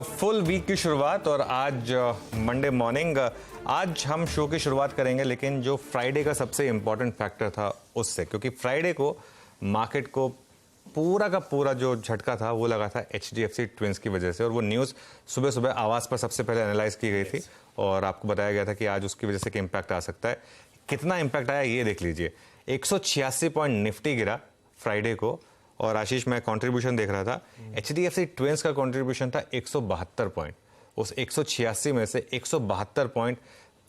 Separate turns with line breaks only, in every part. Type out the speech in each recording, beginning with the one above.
Full week की शुरुआत और आज मंडे मॉर्निंग। आज हम शो की शुरुआत करेंगे लेकिन जो फ्राइडे का सबसे इंपॉर्टेंट फैक्टर था उससे, क्योंकि फ्राइडे को मार्केट को पूरा का पूरा जो झटका था वो लगा था एचडीएफसी ट्विंस की वजह से, और वो न्यूज़ सुबह सुबह आवाज़ पर सबसे पहले एनालाइज की गई थी और आपको बताया गया था कि आज उसकी वजह से क्या इम्पैक्ट आ सकता है। कितना इम्पैक्ट आया ये देख लीजिए। 186 पॉइंट निफ्टी गिरा फ्राइडे को, और आशीष मैं कंट्रीब्यूशन देख रहा था, एचडीएफसी ट्विंस का कंट्रीब्यूशन था 172 पॉइंट। उस 186 में से 172 पॉइंट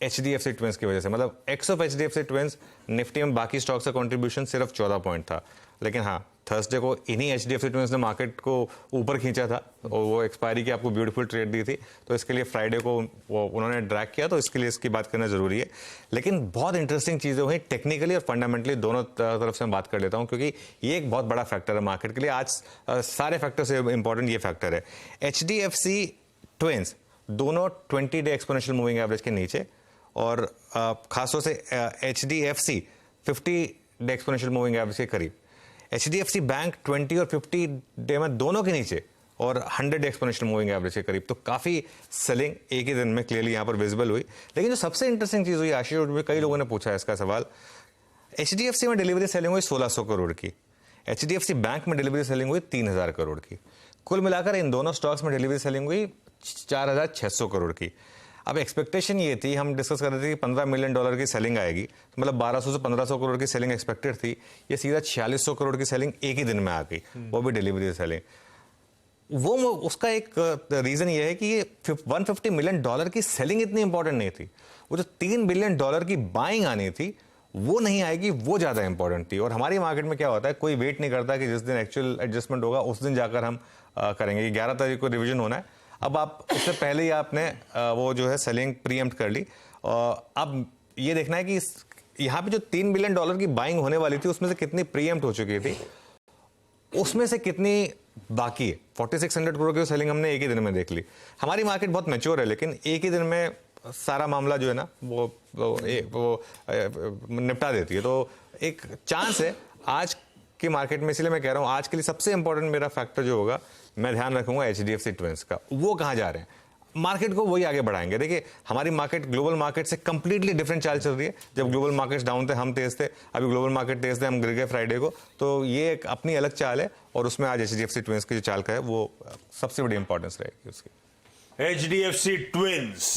एचडीएफसी ट्विंस की वजह से, मतलब x of HDFC twins Nifty में बाकी स्टॉक्स का कंट्रीब्यूशन सिर्फ 14 पॉइंट था। लेकिन हाँ, थर्सडे को इन्हीं एचडीएफसी ट्विंस ने मार्केट को ऊपर खींचा था और वो एक्सपायरी की आपको ब्यूटीफुल ट्रेड दी थी, तो इसके लिए फ्राइडे को वो उन्होंने ड्रैग किया, तो इसके लिए इसकी बात करना जरूरी है। लेकिन बहुत इंटरेस्टिंग चीज़ें हुई टेक्निकली और फंडामेंटली, दोनों तरफ से मैं बात कर लेता हूँ क्योंकि ये एक बहुत बड़ा फैक्टर है मार्केट के लिए। आज सारे फैक्टर से इंपॉर्टेंट ये फैक्टर है। एचडीएफसी ट्विंस दोनों 20 डे एक्सपोनेंशियल मूविंग एवरेज के नीचे, और खासतौर से HDFC 50 day exponential moving average के करीब। एचडीएफसी बैंक 20 और 50 डे में दोनों के नीचे और 100 एक्सपोनेंशियल मूविंग एवरेज के करीब। तो काफी सेलिंग एक ही दिन में क्लियरली यहां पर विजिबल हुई। लेकिन जो सबसे इंटरेस्टिंग चीज हुई आशीष, और कई लोगों ने पूछा है इसका सवाल, एचडीएफसी में डिलीवरी सेलिंग हुई 1600 करोड़ की, एचडीएफसी बैंक में डिलीवरी सेलिंग हुई 3000 करोड़ की। कुल मिलाकर इन दोनों स्टॉक्स में डिलीवरी सेलिंग हुई 4600 करोड़ की। अब एक्सपेक्टेशन ये थी, हम डिस्कस कर रहे थे कि $15 मिलियन की सेलिंग आएगी, मतलब 1200 से 1500 करोड़ की सेलिंग एक्सपेक्टेड थी। ये सीधा 4600 करोड़ की सेलिंग एक ही दिन में आ गई, वो भी डिलीवरी सेलिंग। वो उसका एक रीजन ये है कि ये $150 मिलियन की सेलिंग इतनी इंपॉर्टेंट नहीं थी। वो जो $3 बिलियन की बाइंग आनी थी वो नहीं आएगी, वो ज्यादा इंपॉर्टेंट थी। और हमारी मार्केट में क्या होता है, कोई वेट नहीं करता कि जिस दिन एक्चुअल एडजस्टमेंट होगा उस दिन जाकर हम करेंगे। 11 तारीख को रिवीजन होना है, अब आप उससे पहले ही आपने वो जो है सेलिंग प्रीएम्प्ट कर ली। अब ये देखना है कि यहाँ पे जो $3 बिलियन की बाइंग होने वाली थी उसमें से कितनी प्रीएम्प्ट हो चुकी थी, उसमें से कितनी बाकी है। 4600 करोड़ की सेलिंग हमने एक ही दिन में देख ली। हमारी मार्केट बहुत मैच्योर है, लेकिन एक ही दिन में सारा मामला जो है ना वो निपटा देती है। तो एक चांस है आज की मार्केट में, इसलिए मैं कह रहा हूं आज के लिए सबसे इंपॉर्टेंट मेरा फैक्टर जो होगा, मैं ध्यान रखूंगा एचडीएफसी ट्विंस का। वो कहां जा रहे हैं, मार्केट को वही आगे बढ़ाएंगे। देखिए हमारी मार्केट ग्लोबल मार्केट से कंप्लीटली डिफरेंट चाल चल रही है। जब ग्लोबल मार्केट्स डाउन थे हम तेज थे, अभी ग्लोबल मार्केट तेज थे हम गिर गए फ्राइडे को। तो ये एक अपनी अलग चाल है और उसमें आज एचडीएफसी ट्विंस की जो चाल का है वो सबसे बड़ी इंपॉर्टेंस रहेगी उसकी।
HDFC twins